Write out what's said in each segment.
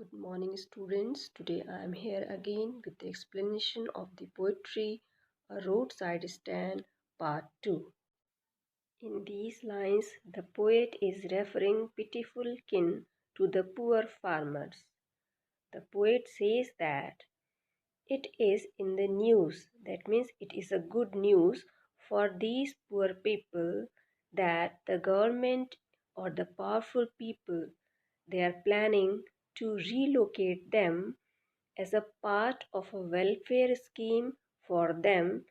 Good morning, students. Today I am here again with the explanation of the poetry A Roadside Stand, Part 2. In these lines, the poet is referring pitiful kin to the poor farmers. The poet says that it is in the news, that means it is a good news for these poor people that the government or the powerful people, they are planning to relocate them as a part of a welfare scheme for them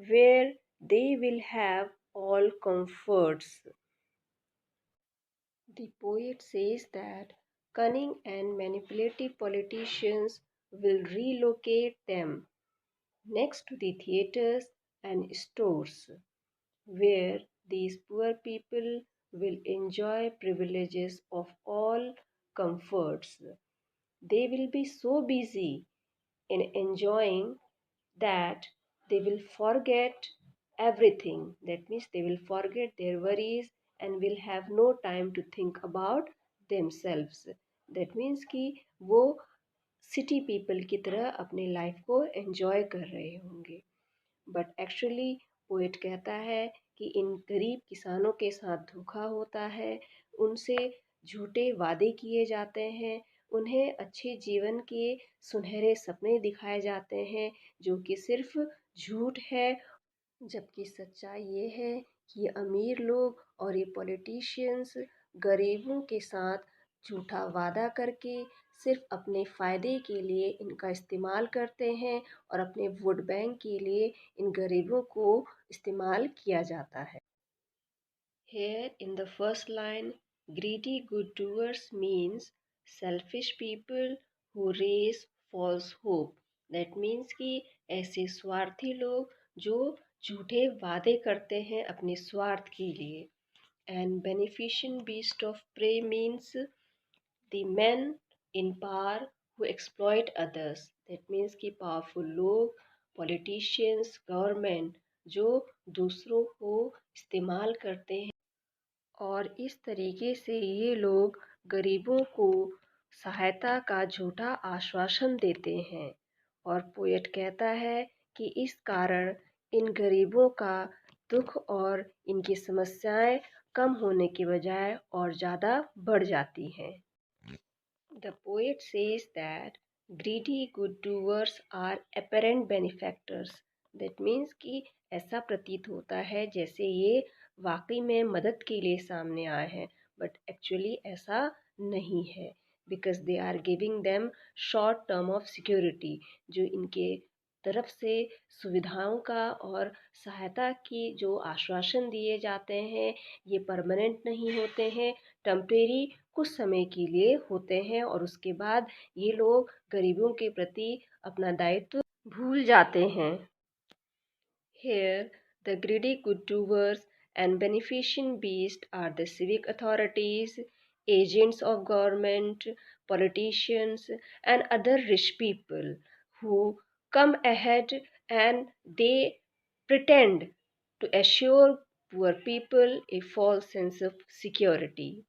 where they will have all comforts. The poet says that cunning and manipulative politicians will relocate them next to the theatres and stores where these poor people will enjoy privileges of all comforts. They will be so busy in enjoying that they will forget everything. That means they will forget their worries and will have no time to think about themselves. That means कि वो city people की तरह अपनी life को enjoy कर रहे होंगे. But actually poet कहता है कि इन गरीब किसानों के साथ धोखा होता है, उनसे झूठे वादे किए जाते हैं, उन्हें अच्छे जीवन के सुनहरे सपने दिखाए जाते हैं जो कि सिर्फ झूठ है. जबकि सच्चाई ये है कि ये अमीर लोग और ये पॉलिटिशियंस गरीबों के साथ झूठा वादा करके सिर्फ अपने फ़ायदे के लिए इनका इस्तेमाल करते हैं और अपने वोट बैंक के लिए इन गरीबों को इस्तेमाल किया जाता है. Here in the first line, greedy good doers means selfish people who raise false hope. That means कि ऐसे स्वार्थी लोग जो झूठे वादे करते हैं अपने स्वार्थ के लिए. And beneficent beast of prey means the men in power who exploit others. That means कि पावरफुल लोग, पॉलिटिशियंस, गवर्नमेंट जो दूसरों को इस्तेमाल करते हैं और इस तरीके से ये लोग गरीबों को सहायता का झूठा आश्वासन देते हैं. और पोएट कहता है कि इस कारण इन गरीबों का दुख और इनकी समस्याएं कम होने के बजाय और ज़्यादा बढ़ जाती हैं. The poet says that greedy good doers are apparent benefactors. That means कि ऐसा प्रतीत होता है जैसे ये वाकई में मदद के लिए सामने आए हैं, बट एक्चुअली ऐसा नहीं है. Because they are giving them short term of security. जो इनके तरफ से सुविधाओं का और सहायता की जो आश्वासन दिए जाते हैं ये परमानेंट नहीं होते हैं, टेम्परेरी कुछ समय के लिए होते हैं और उसके बाद ये लोग गरीबों के प्रति अपना दायित्व भूल जाते हैं. Here, the greedy good doers and beneficent beasts are the civic authorities, agents of government, politicians, and other rich people who come ahead and they pretend to assure poor people a false sense of security.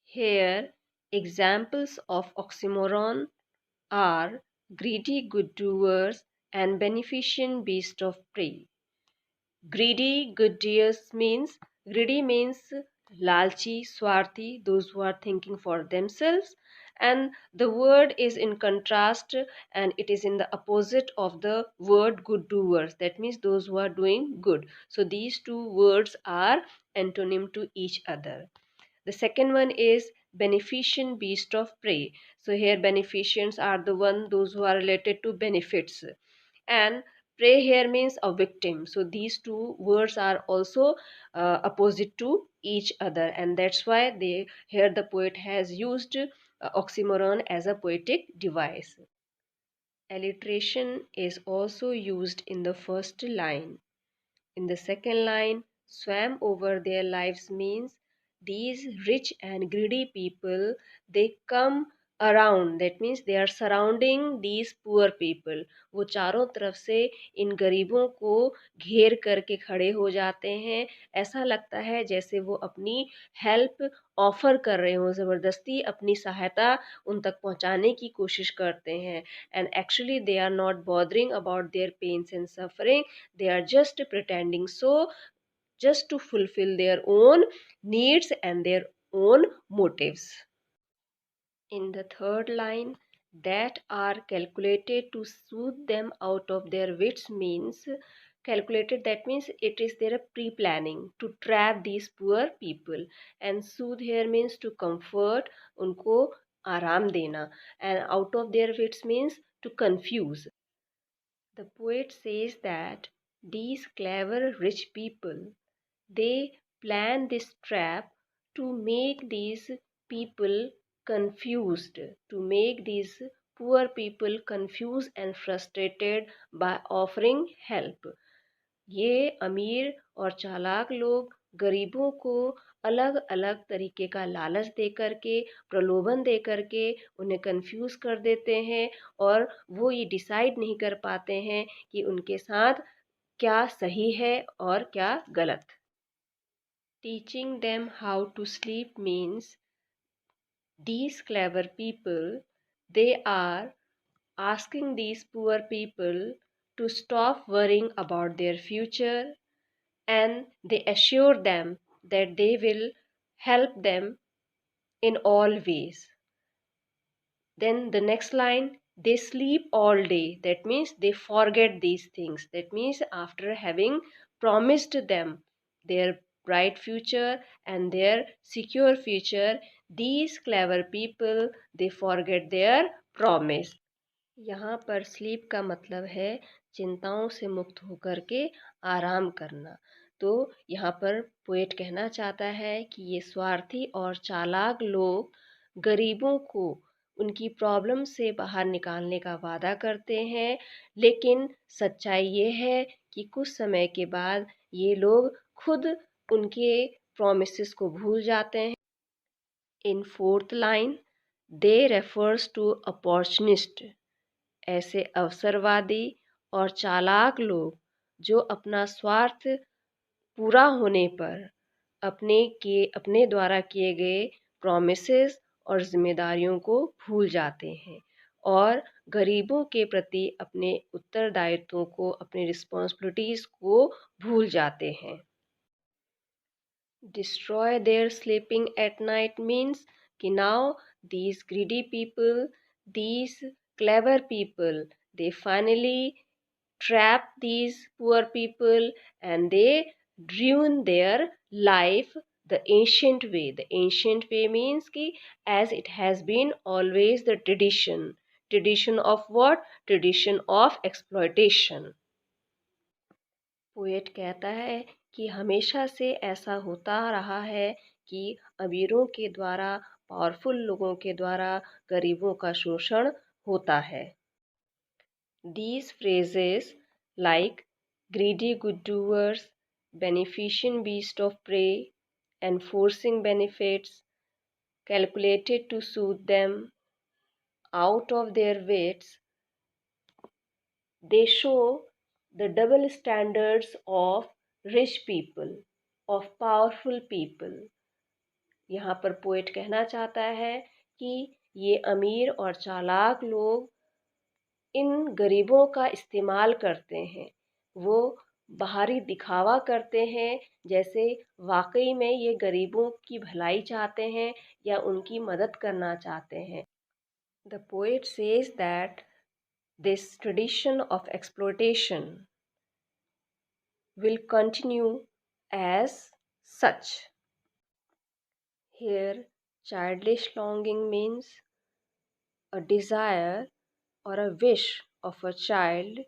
Here, examples of oxymoron are greedy good doers and beneficent beast of prey. Greedy good doers means greedy means lalchi, swarthi, those who are thinking for themselves, and the word is in contrast and it is in the opposite of the word good doers. That means those who are doing good. So these two words are antonym to each other. The second one is beneficent beast of prey. So here beneficents are the one those who are related to benefits, and prey here means a victim. So these two words are also opposite to each other, and that's why they here the poet has used oxymoron as a poetic device. Alliteration is also used in the first line. In the second line, swam over their lives means these rich and greedy people, they come around, that means they are surrounding these poor people. वो चारों तरफ से इन गरीबों को घेर करके खड़े हो जाते हैं। ऐसा लगता है जैसे वो अपनी हेल्प ऑफर कर रहे हों, ज़बरदस्ती अपनी सहायता उन तक पहुंचाने की कोशिश करते हैं। And actually they are not bothering about their pains and suffering, they are just pretending so, just to fulfill their own needs and their own motives. In the third line, that are calculated to soothe them out of their wits means, calculated, that means it is their pre-planning to trap these poor people, and soothe here means to comfort, उनको आराम देना, and out of their wits means to confuse. The poet says that these clever rich people, they plan this trap to make these people confused, to make these poor people confused and frustrated by offering help. ये अमीर और चालाक लोग गरीबों को अलग अलग तरीके का लालच दे करके, प्रलोभन दे करके उन्हें कंफ्यूज कर देते हैं, और वो ये डिसाइड नहीं कर पाते हैं कि उनके साथ क्या सही है और क्या गलत। Teaching them how to sleep means these clever people, they are asking these poor people to stop worrying about their future, and they assure them that they will help them in all ways. Then the next line, they sleep all day. That means they forget these things. That means after having promised them their bright future and their secure future, these clever people, they forget their promise. यहाँ पर sleep का मतलब है चिंताओं से मुक्त होकर के आराम करना। तो यहाँ पर पोएट कहना चाहता है कि ये स्वार्थी और चालाक लोग गरीबों को उनकी प्रॉब्लम से बाहर निकालने का वादा करते हैं, लेकिन सच्चाई ये है कि कुछ समय के बाद ये लोग खुद उनके प्रॉमिसेस को भूल जाते हैं। In fourth line, they refers to opportunist, ऐसे अवसरवादी और चालाक लोग जो अपना स्वार्थ पूरा होने पर अपने द्वारा किए गए प्रॉमिसेस और जिम्मेदारियों को भूल जाते हैं और गरीबों के प्रति अपने उत्तरदायित्वों को, अपने रिस्पॉन्सिबिलिटीज़ को भूल जाते हैं। Destroy their sleeping at night means कि now these greedy people, these clever people, they finally trap these poor people and they ruin their life the ancient way. The ancient way means कि as it has been always the tradition. Tradition of what? Tradition of exploitation. Poet कहता है कि हमेशा से ऐसा होता रहा है कि अमीरों के द्वारा, पावरफुल लोगों के द्वारा गरीबों का शोषण होता है। These phrases like greedy good doers, beneficent beast of prey, enforcing benefits, calculated to soothe them, out of their wits, they show the double standards of rich people, of powerful people. यहाँ पर poet कहना चाहता है कि ये अमीर और चालाक लोग इन गरीबों का इस्तेमाल करते हैं, वो बाहरी दिखावा करते हैं जैसे वाकई में ये गरीबों की भलाई चाहते हैं या उनकी मदद करना चाहते हैं। The poet says that this tradition of exploitation will continue as such. Here, childish longing means a desire or a wish of a child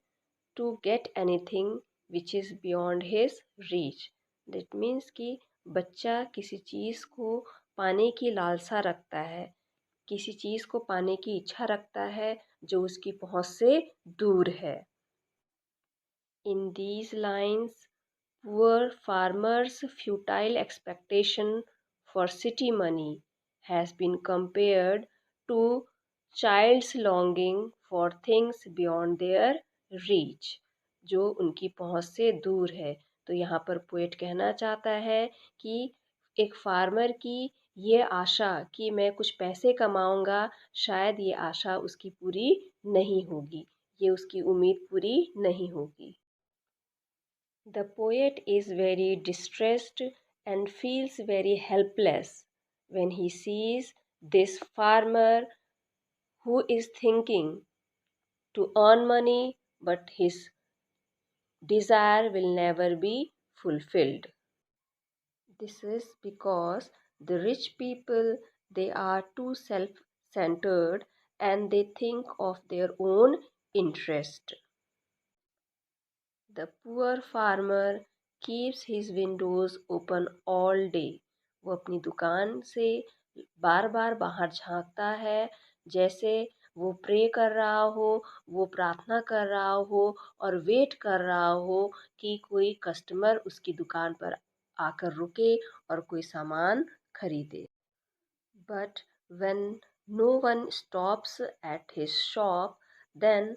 to get anything which is beyond his reach. That means कि बच्चा किसी चीज़ को पाने की लालसा रखता है, किसी चीज़ को पाने की इच्छा रखता है जो उसकी पहुँच से दूर है। In these lines, poor farmers' futile expectation for city money has been compared to child's longing for things beyond their reach, जो उनकी पहुंच से दूर है। तो यहाँ पर पोएट कहना चाहता है कि एक फार्मर की ये आशा कि मैं कुछ पैसे कमाऊंगा, शायद ये आशा उसकी पूरी नहीं होगी, ये उसकी उम्मीद पूरी नहीं होगी। The poet is very distressed and feels very helpless when he sees this farmer who is thinking to earn money, but his desire will never be fulfilled. This is because the rich people, they are too self-centered and they think of their own interest. The poor farmer keeps his windows open all day. वो अपनी दुकान से बार बार बाहर झांकता है, जैसे वो pray कर रहा हो, वो प्रार्थना कर रहा हो और वेट कर रहा हो कि कोई कस्टमर उसकी दुकान पर आकर रुके और कोई सामान खरीदे। But when no one stops at his shop, then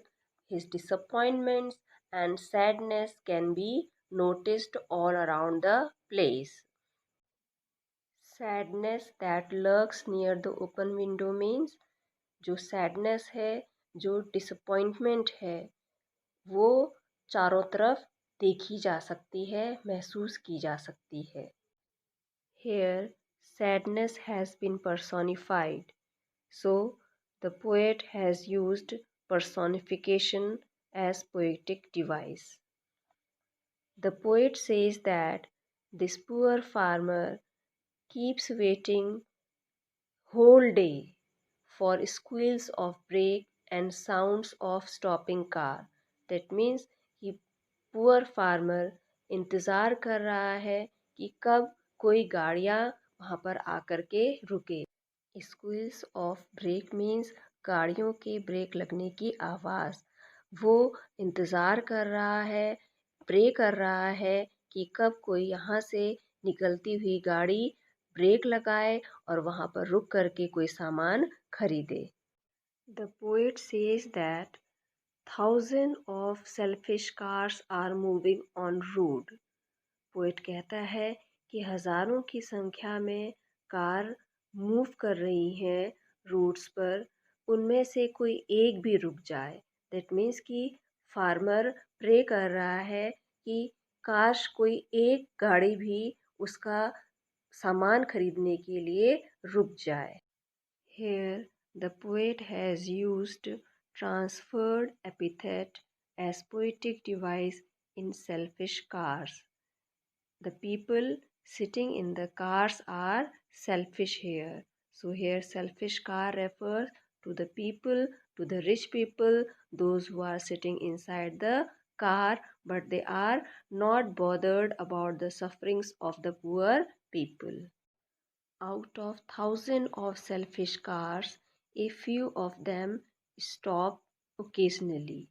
his disappointments and sadness can be noticed all around the place. Sadness that lurks near the open window means जो sadness है, जो disappointment है, वो चारों तरफ देखी जा सकती है, महसूस की जा सकती है। Here, sadness has been personified. So, the poet has used personification as poetic device. The poet says that this poor farmer keeps waiting whole day for squeals of brake and sounds of stopping car. That means कि poor farmer इंतज़ार कर रहा है कि कब कोई गाड़ियाँ वहाँ पर आकर के रुके। स्क्वील्स ऑफ ब्रेक मीन्स गाड़ियों के ब्रेक लगने की आवाज़। वो इंतज़ार कर रहा है, प्रे कर रहा है कि कब कोई यहाँ से निकलती हुई गाड़ी ब्रेक लगाए और वहाँ पर रुक करके कोई सामान खरीदे। The poet says that thousands of selfish cars are moving on road. Poet कहता है कि हज़ारों की संख्या में कार मूव कर रही हैं रोड्स पर, उनमें से कोई एक भी रुक जाए। दैट मीन्स कि फार्मर प्रे कर रहा है कि काश कोई एक गाड़ी भी उसका सामान खरीदने के लिए रुक जाए। Here the poet has used transferred epithet as poetic device in selfish cars. The people sitting in the cars are selfish here. So here selfish car refers to the people, to the rich people, those who are sitting inside the car, but they are not bothered about the sufferings of the poor people. Out of thousands of selfish cars, a few of them stop occasionally.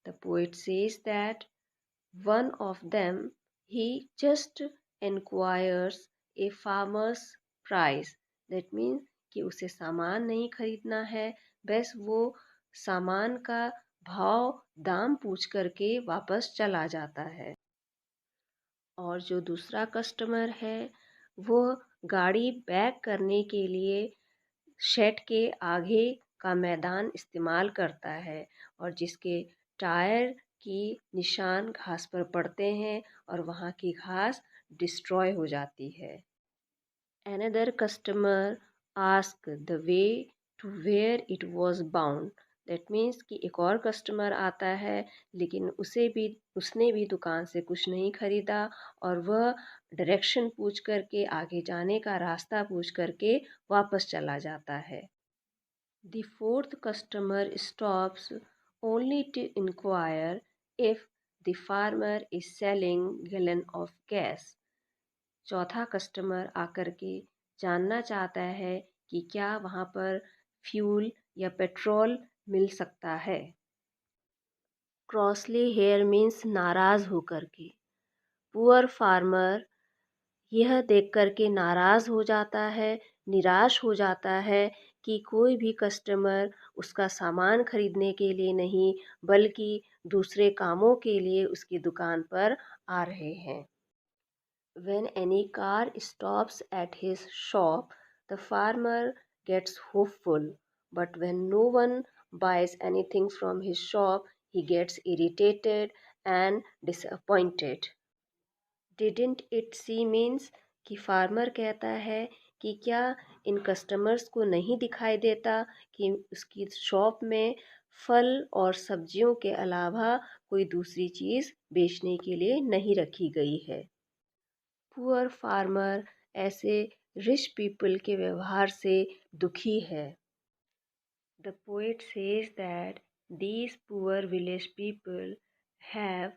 The poet says that one of them, he just enquires a farmer's price. That means कि उसे सामान नहीं खरीदना है, बस वो सामान का भाव दाम पूछ करके वापस चला जाता है। और जो दूसरा कस्टमर है, वो गाड़ी बैक करने के लिए शेड के आगे का मैदान इस्तेमाल करता है और जिसके टायर की निशान घास पर पड़ते हैं और वहाँ की घास डिस्ट्रॉय हो जाती है। Another customer asked the way to where it was bound. That means कि एक और कस्टमर आता है, लेकिन उसने भी दुकान से कुछ नहीं खरीदा और वह डायरेक्शन पूछ करके, आगे जाने का रास्ता पूछ करके वापस चला जाता है। The fourth customer stops only to inquire if the farmer is selling gallon of gas. चौथा कस्टमर आकर के जानना चाहता है कि क्या वहाँ पर फ्यूल या पेट्रोल मिल सकता है। क्रॉसली हेयर मीन्स नाराज़ होकर के। पुअर फार्मर यह देख कर के नाराज़ हो जाता है, निराश हो जाता है कि कोई भी कस्टमर उसका सामान खरीदने के लिए नहीं बल्कि दूसरे कामों के लिए उसकी दुकान पर आ रहे हैं। When any car stops at his shop, the farmer gets hopeful, but when no one buys anything from his shop, he gets irritated and disappointed. Didn't it see means कि फार्मर कहता है कि क्या इन कस्टमर्स को नहीं दिखाई देता कि उसकी शॉप में फल और सब्जियों के अलावा कोई दूसरी चीज़ बेचने के लिए नहीं रखी गई है। पुअर फार्मर ऐसे रिच पीपल के व्यवहार से दुखी है। The poet says that these poor village people have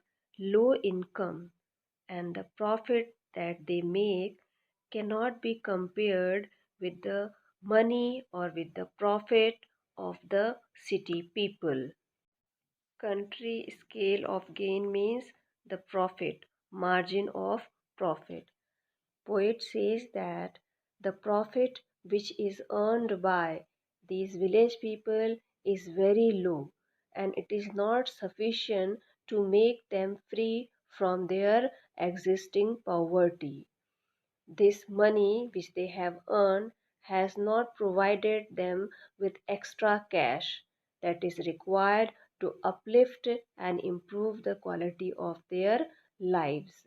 low income and the profit that they make cannot be compared with the money or with the profit of the city people. Country scale of gain means the profit, margin of profit. Poet says that the profit which is earned by these village people is very low and it is not sufficient to make them free from their existing poverty. This money which they have earned has not provided them with extra cash that is required to uplift and improve the quality of their lives.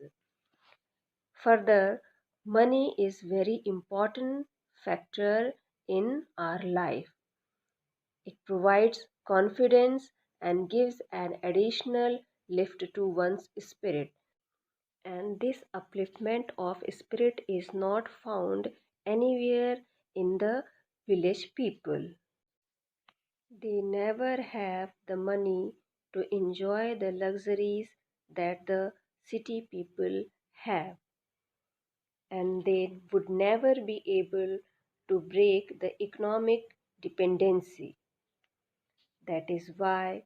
Further, money is very important factor in our life. It provides confidence and gives an additional lift to one's spirit. And this upliftment of spirit is not found anywhere in the village people. They never have the money to enjoy the luxuries that the city people have, and they would never be able to break the economic dependency. That is why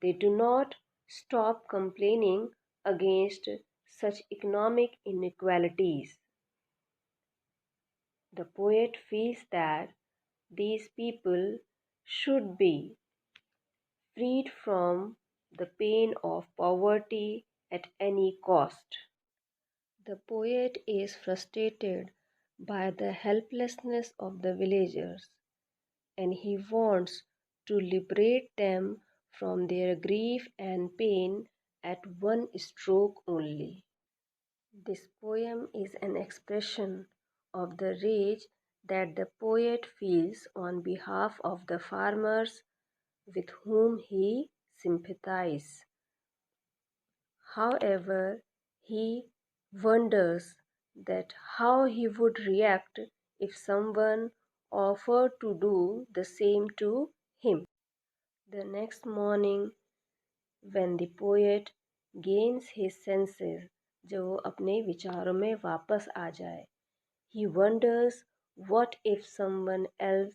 they do not stop complaining against such economic inequalities. The poet feels that these people should be freed from the pain of poverty at any cost. The poet is frustrated by the helplessness of the villagers and he wants to liberate them from their grief and pain at one stroke only. This poem is an expression of the rage that the poet feels on behalf of the farmers with whom he sympathizes. However, he wonders that how he would react if someone offered to do the same to him. The next morning, when the poet gains his senses, जब वो अपने विचारों में वापस आ जाए, he wonders what if someone else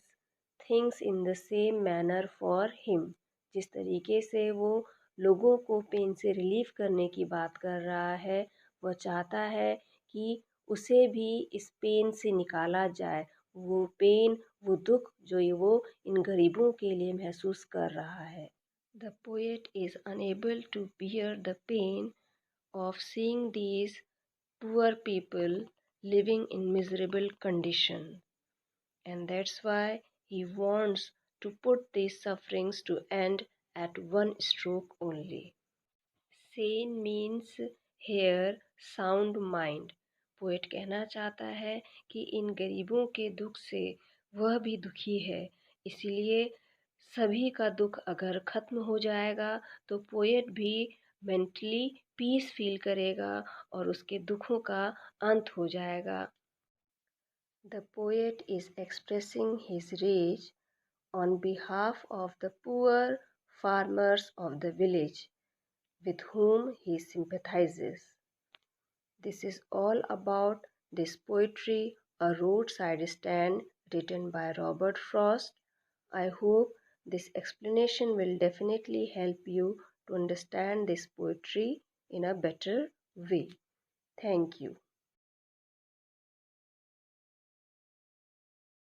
thinks in the same manner for him. जिस तरीके से वो लोगों को पेन से रिलीफ करने की बात कर रहा है, वह चाहता है कि उसे भी इस पेन से निकाला जाए, वो पेन, वो दुख जो ये वो इन गरीबों के लिए महसूस कर रहा है. The poet is unable to bear the pain of seeing these poor people living in miserable condition, and that's why he wants to put these sufferings to end at one stroke only. Sane means here sound mind. Poet कहना चाहता है कि इन गरीबों के दुख से वह भी दुखी है, इसलिए सभी का दुख अगर ख़त्म हो जाएगा तो पोएट भी मेंटली पीस फील करेगा और उसके दुखों का अंत हो जाएगा. The poet is expressing his rage on behalf of the poor farmers of the village with whom he sympathizes. This is all about this poetry, A Roadside Stand, written by Robert Frost. I hope this explanation will definitely help you to understand this poetry in a better way. Thank you.